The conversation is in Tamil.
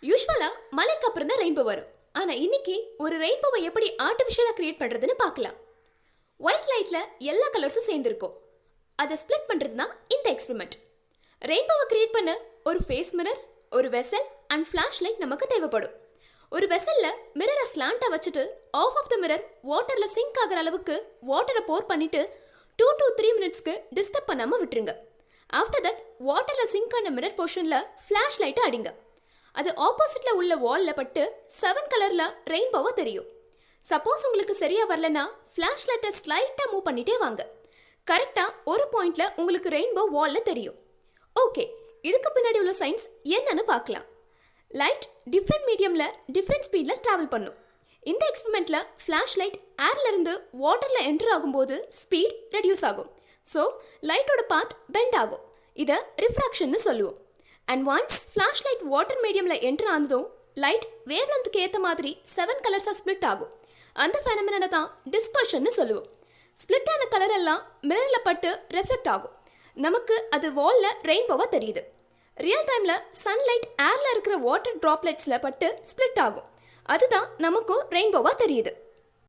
யூஸ்வலா மலைக்கு அப்புறம் தான் ரெயின்போ வரும். ஆனா இன்னைக்கு ஒரு ரெயின்போவை எப்படி ஆர்டிஃபிஷியலா கிரியேட் பண்றதுன்னு பார்க்கலாம். ஒயிட் லைட்ல எல்லா கலர்ஸும் சேர்ந்துருக்கும். அதை ஸ்பிளிட் பண்றது தான் இந்த எக்ஸ்பெரிமெண்ட். ரெயின்போவை கிரியேட் பண்ண ஒரு ஃபேஸ் மிரர், ஒரு வெசல் அண்ட் ஃபிளாஷ் லைட் நமக்கு தேவைப்படும். ஒரு வெசல்ல மிரரை ஸ்லாண்டா வச்சுட்டு ஆஃப் ஆஃப் த மிரர் வாட்டர்ல சிங்க் ஆகிற அளவுக்கு வாட்டரை போர் பண்ணிட்டு 2 to 3 மினிட்ஸ்க்கு டிஸ்டர்ப் பண்ணாம விட்டுருங்க. ஆஃப்டர் தட் வாட்டர்ல சிங்க் ஆன மிரர் போர்ஷன்ல ஃபிளாஷ் லைட்டை அடிங்க. அது ஆப்போசிட்ல உள்ள வால்ல பட்டு 7 கலர்ல ரெயின்போவா தெரியும். சப்போஸ் உங்களுக்கு சரியா வரலனா ஃபிளாஷ் லைட்டை ஸ்லைட்டா மூவ் பண்ணிட்டே வாங்க. கரெக்டா ஒரு பாயிண்ட்ல உங்களுக்கு ரெயின்போ வால்ல தெரியும். ஓகே, இதுக்கு பின்னாடி உள்ள சயின்ஸ் என்னன்னு பார்க்கலாம். லைட் டிஃப்ரெண்ட் மீடியம்ல டிஃப்ரெண்ட் ஸ்பீட்ல டிராவல் பண்ணும். இந்த எக்ஸ்பெரிமெண்ட்ல ஃபிளாஷ் லைட் ஏர்ல இருந்து வாட்டர்ல என்டர் ஆகும்போது ஸ்பீட் ரெடியூஸ் ஆகும். ஸோ லைட்டோட பாத் பெண்ட் ஆகும். இதை ரிஃப்ராக்ஷன்னு சொல்லுவோம். And once flash light water மீடியம்ல என்டர் ஆனதும் லைட் வேவ் லென்த்துக்கு ஏற்ற மாதிரி 7 கலர்ஸாக ஸ்பிளிட் ஆகும். அந்த ஃபெனமெனனை தான் டிஸ்பர்ஷன்னு சொல்லுவோம். ஸ்பிளிட் ஆன கலர் எல்லாம் மிரரில் பட்டு ரெஃப்ளெக்ட் ஆகும். நமக்கு அது வால்ல ரெயின்போவா தெரியுது. ரியல் டைம்ல சன்லைட் ஏர்ல இருக்கிற வாட்டர் டிராப்லெட்ஸ்ல பட்டு ஸ்பிளிட் ஆகும். அதுதான் நமக்கும் ரெயின்போவா தெரியுது.